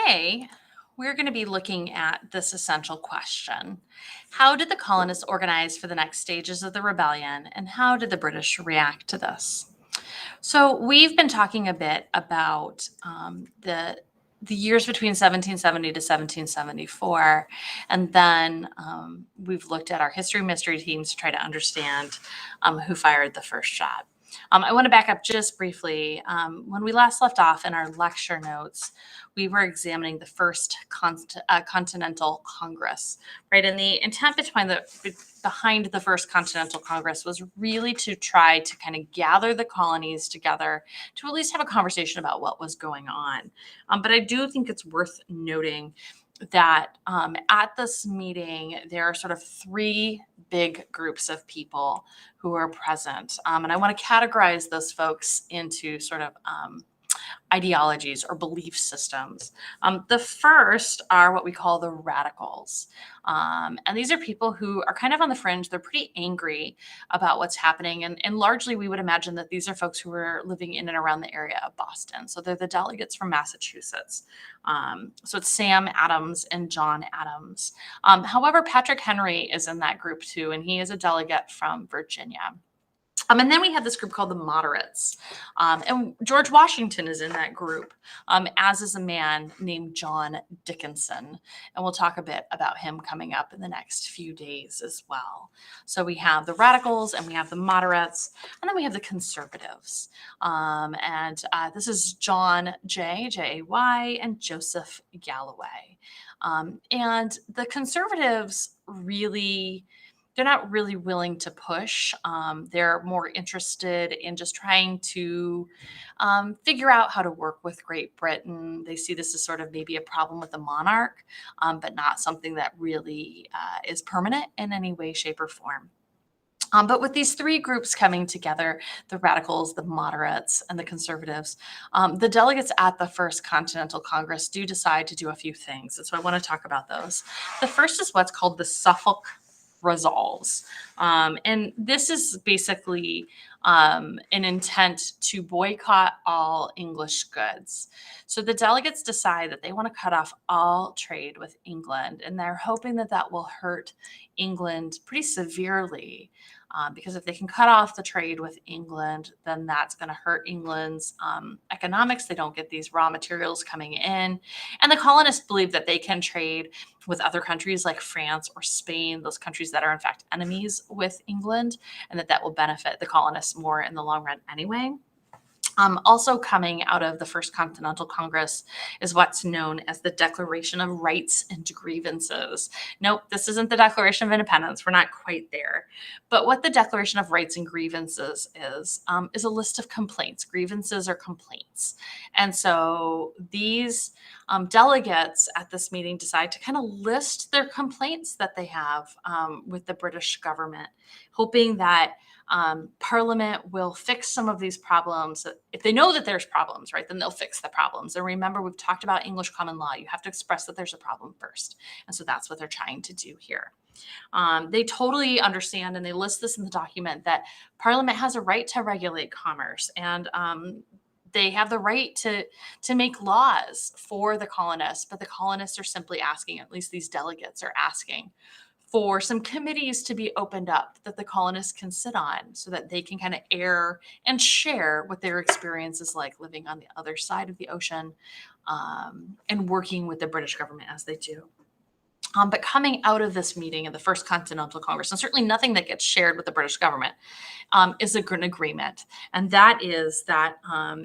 Today, we're going to be looking at this essential question. How did the colonists organize for the next stages of the rebellion, and how did the British react to this? So, we've been talking a bit about the years between 1770 to 1774, and then we've looked at our history mystery teams to try to understand who fired the first shot. I want to back up just briefly. When we last left off in our lecture notes, we were examining the first Continental Congress, right? And the intent behind the first Continental Congress was really to try to kind of gather the colonies together to at least have a conversation about what was going on. But I do think it's worth noting that at this meeting, there are sort of three big groups of people who are present. And I want to categorize those folks into sort of ideologies or belief systems. The first are what we call the radicals. And these are people who are kind of on the fringe. They're pretty angry about what's happening. And largely, we would imagine that these are folks who are living in and around the area of Boston. So they're the delegates from Massachusetts. So it's Sam Adams and John Adams. However, Patrick Henry is in that group too, and he is a delegate from Virginia. And then we have this group called the moderates. And George Washington is in that group, as is a man named John Dickinson. And we'll talk a bit about him coming up in the next few days as well. So we have the radicals and we have the moderates, and then we have the conservatives. This is John J.A.Y., and Joseph Galloway. And the conservatives really... they're not really willing to push. They're more interested in just trying to figure out how to work with Great Britain. They see this as sort of maybe a problem with the monarch, but not something that really is permanent in any way, shape, or form. But with these three groups coming together, the radicals, the moderates, and the conservatives, the delegates at the First Continental Congress do decide to do a few things. And so I want to talk about those. The first is what's called the Suffolk Resolves. And this is basically an intent to boycott all English goods. So the delegates decide that they want to cut off all trade with England, and they're hoping that that will hurt England pretty severely. Because if they can cut off the trade with England, then that's going to hurt England's economics. They don't get these raw materials coming in. And the colonists believe that they can trade with other countries like France or Spain, those countries that are in fact enemies with England, and that will benefit the colonists more in the long run anyway. Also coming out of the First Continental Congress is what's known as the Declaration of Rights and Grievances. Nope, this isn't the Declaration of Independence. We're not quite there. But what the Declaration of Rights and Grievances is a list of complaints. Grievances are complaints. And so these delegates at this meeting decide to kind of list their complaints that they have with the British government, hoping that Parliament will fix some of these problems. If they know that there's problems, right, then they'll fix the problems. And remember, we've talked about English common law. You have to express that there's a problem first. And so that's what they're trying to do here. They totally understand, and they list this in the document, that Parliament has a right to regulate commerce, and they have the right to make laws for the colonists. But the colonists are simply asking, at least these delegates are asking, for some committees to be opened up that the colonists can sit on so that they can kind of air and share what their experience is like living on the other side of the ocean and working with the British government as they do. But coming out of this meeting of the First Continental Congress, and certainly nothing that gets shared with the British government, is an agreement. And that is that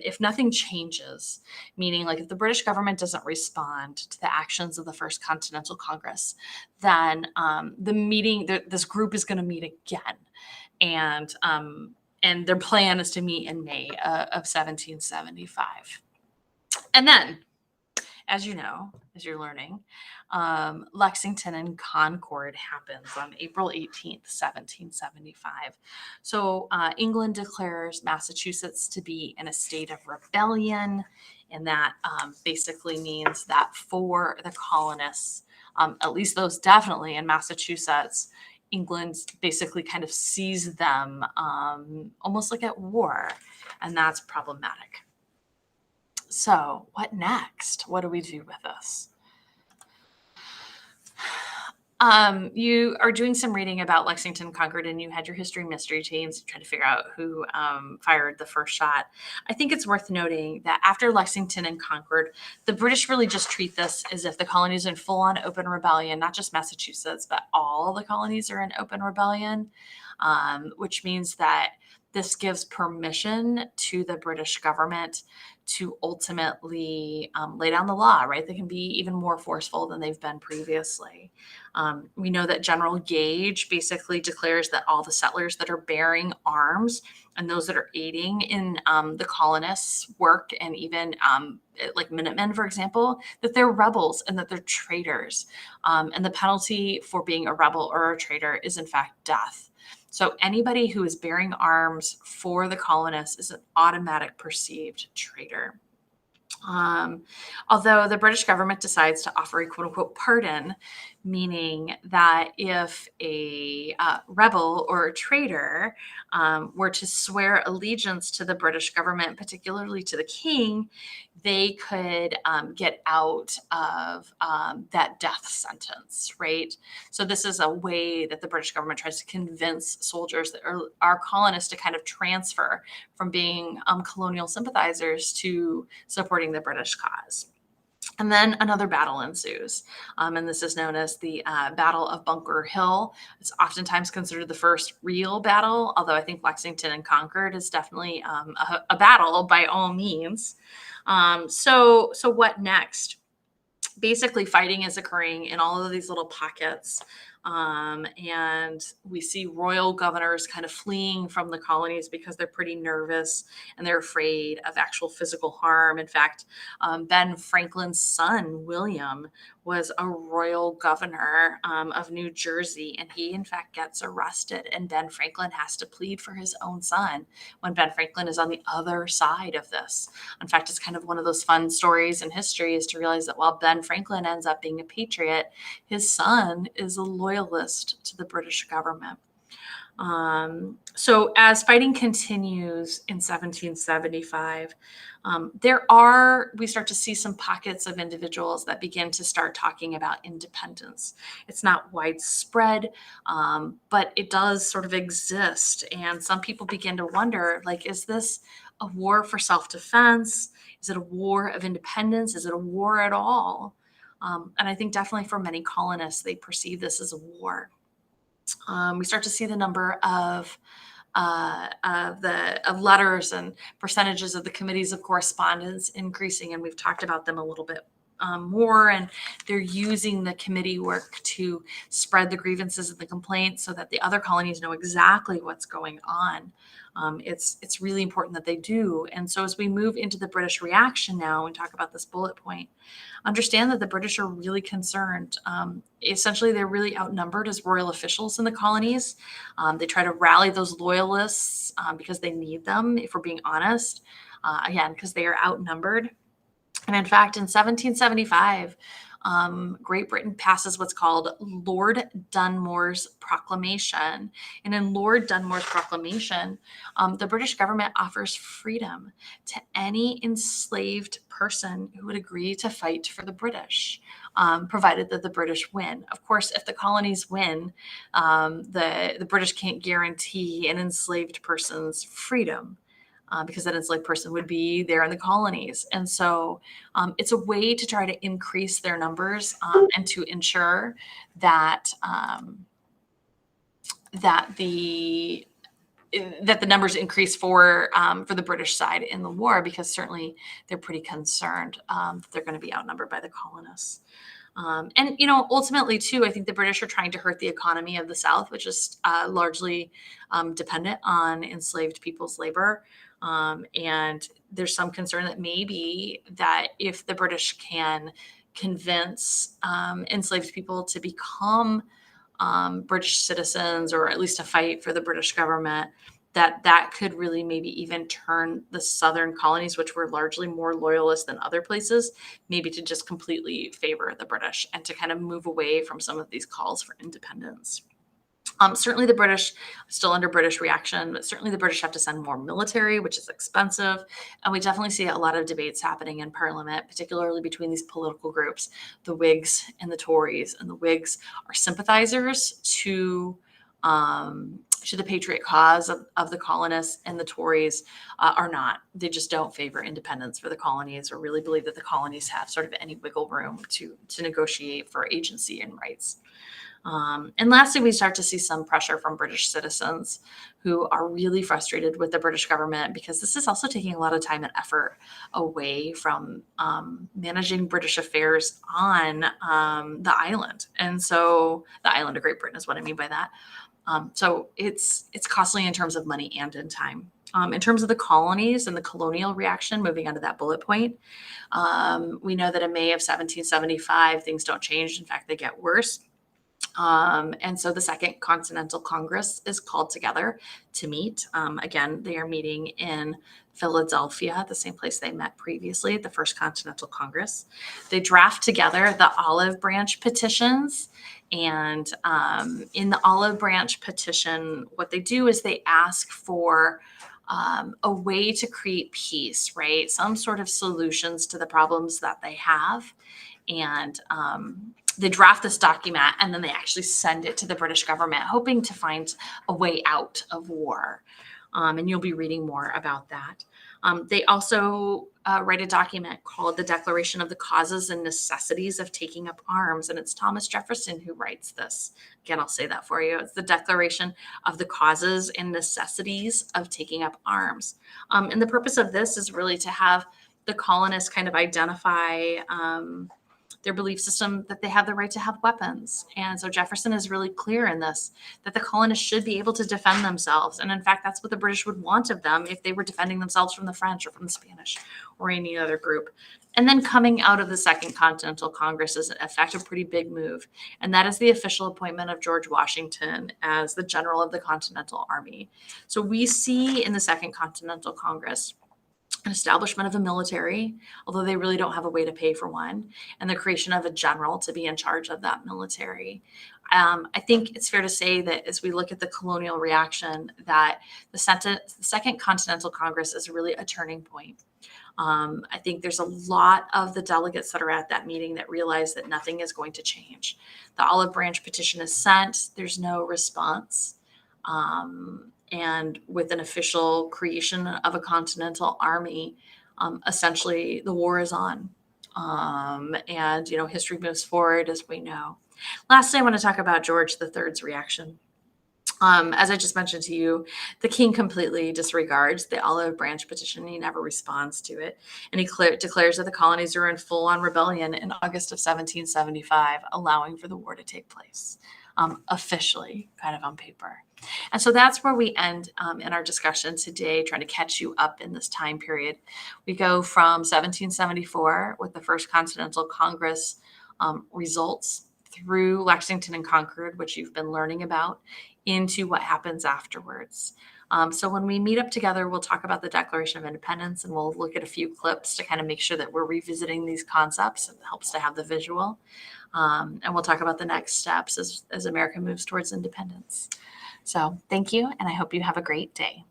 if nothing changes, meaning like if the British government doesn't respond to the actions of the First Continental Congress, then this group is going to meet again. And their plan is to meet in May of 1775. And then, as you know, as you're learning, Lexington and Concord happens on April 18th, 1775. So England declares Massachusetts to be in a state of rebellion, and that basically means that for the colonists, at least those definitely in Massachusetts, England basically kind of sees them almost like at war, and that's problematic. So what next? What do we do with this? You are doing some reading about Lexington, Concord, and you had your history mystery teams trying to figure out who fired the first shot. I think it's worth noting that after Lexington and Concord, the British really just treat this as if the colonies are in full-on open rebellion, not just Massachusetts, but all the colonies are in open rebellion, which means that this gives permission to the British government to ultimately lay down the law, right? They can be even more forceful than they've been previously. We know that General Gage basically declares that all the settlers that are bearing arms and those that are aiding in the colonists' work, and even like Minutemen, for example, that they're rebels and that they're traitors. And the penalty for being a rebel or a traitor is, in fact, death. So anybody who is bearing arms for the colonists is an automatic perceived traitor. Although the British government decides to offer a quote unquote pardon, meaning that if a rebel or a traitor were to swear allegiance to the British government, particularly to the king, they could get out of that death sentence, right? So this is a way that the British government tries to convince soldiers that are colonists to kind of transfer from being colonial sympathizers to supporting the British cause. And then another battle ensues, and this is known as the Battle of Bunker Hill. It's oftentimes considered the first real battle, although I think Lexington and Concord is definitely a battle by all means. So what next? Basically, fighting is occurring in all of these little pockets. And we see royal governors kind of fleeing from the colonies because they're pretty nervous and they're afraid of actual physical harm. In fact, Ben Franklin's son, William, was a royal governor of New Jersey, and he, in fact, gets arrested. And Ben Franklin has to plead for his own son when Ben Franklin is on the other side of this. In fact, it's kind of one of those fun stories in history is to realize that while Ben Franklin ends up being a patriot, his son is a loyalist to the British government. So as fighting continues in 1775, we start to see some pockets of individuals that begin to start talking about independence. It's not widespread, but it does sort of exist. And some people begin to wonder, like, is this a war for self-defense? Is it a war of independence? Is it a war at all? And I think definitely for many colonists, they perceive this as a war. We start to see the number of letters and percentages of the committees of correspondence increasing, and we've talked about them a little bit more. And they're using the committee work to spread the grievances and the complaints so that the other colonies know exactly what's going on. It's really important that they do. And so as we move into the British reaction now and talk about this bullet point, understand that the British are really concerned. Essentially, they're really outnumbered as royal officials in the colonies. They try to rally those loyalists because they need them, if we're being honest, again, because they are outnumbered. And in fact, in 1775, Great Britain passes what's called Lord Dunmore's Proclamation. And in Lord Dunmore's Proclamation, the British government offers freedom to any enslaved person who would agree to fight for the British, provided that the British win. Of course, if the colonies win, the British can't guarantee an enslaved person's freedom. Because that enslaved person would be there in the colonies. And so it's a way to try to increase their numbers and to ensure that the numbers increase for the British side in the war, because certainly they're pretty concerned that they're going to be outnumbered by the colonists. And, ultimately, too, I think the British are trying to hurt the economy of the South, which is largely dependent on enslaved people's labor. And there's some concern that maybe that if the British can convince enslaved people to become British citizens, or at least to fight for the British government, that could really maybe even turn the southern colonies, which were largely more loyalist than other places, maybe to just completely favor the British and to kind of move away from some of these calls for independence. Certainly the British, still under British reaction, but certainly the British have to send more military, which is expensive. And we definitely see a lot of debates happening in Parliament, particularly between these political groups, the Whigs and the Tories. And the Whigs are sympathizers to the patriot cause of the colonists, and the Tories are not. They just don't favor independence for the colonies, or really believe that the colonies have sort of any wiggle room to negotiate for agency and rights. And lastly, we start to see some pressure from British citizens who are really frustrated with the British government, because this is also taking a lot of time and effort away from managing British affairs on the island. And so the island of Great Britain is what I mean by that. So it's costly in terms of money and in time. In terms of the colonies and the colonial reaction, moving on to that bullet point, we know that in May of 1775, things don't change. In fact, they get worse. And so the Second Continental Congress is called together to meet. Again, they are meeting in Philadelphia, the same place they met previously at the First Continental Congress. They draft together the Olive Branch petitions. And in the Olive Branch petition, what they do is they ask for a way to create peace, right? Some sort of solutions to the problems that they have. And they draft this document, and then they actually send it to the British government, hoping to find a way out of war. And you'll be reading more about that. They also write a document called the Declaration of the Causes and Necessities of Taking Up Arms. And it's Thomas Jefferson who writes this. Again, I'll say that for you. It's the Declaration of the Causes and Necessities of Taking Up Arms. And the purpose of this is really to have the colonists kind of identify their belief system that they have the right to have weapons. And so Jefferson is really clear in this, that the colonists should be able to defend themselves. And in fact, that's what the British would want of them if they were defending themselves from the French or from the Spanish or any other group. And then coming out of the Second Continental Congress is, in fact, a pretty big move. And that is the official appointment of George Washington as the general of the Continental Army. So we see in the Second Continental Congress an establishment of a military, although they really don't have a way to pay for one, and the creation of a general to be in charge of that military. I think it's fair to say that as we look at the colonial reaction, that the Second Continental Congress is really a turning point. I think there's a lot of the delegates that are at that meeting that realize that nothing is going to change. The Olive Branch petition is sent. There's no response. And with an official creation of a continental army, essentially the war is on. And, history moves forward, as we know. Lastly, I want to talk about George III's reaction. As I just mentioned to you, the king completely disregards the Olive Branch petition. He never responds to it. And he declares that the colonies are in full-on rebellion in August of 1775, allowing for the war to take place, officially, kind of on paper. And so that's where we end in our discussion today, trying to catch you up in this time period. We go from 1774 with the First Continental Congress results through Lexington and Concord, which you've been learning about, into what happens afterwards. So when we meet up together, we'll talk about the Declaration of Independence, and we'll look at a few clips to kind of make sure that we're revisiting these concepts. It helps to have the visual. And we'll talk about the next steps as America moves towards independence. So thank you, and I hope you have a great day.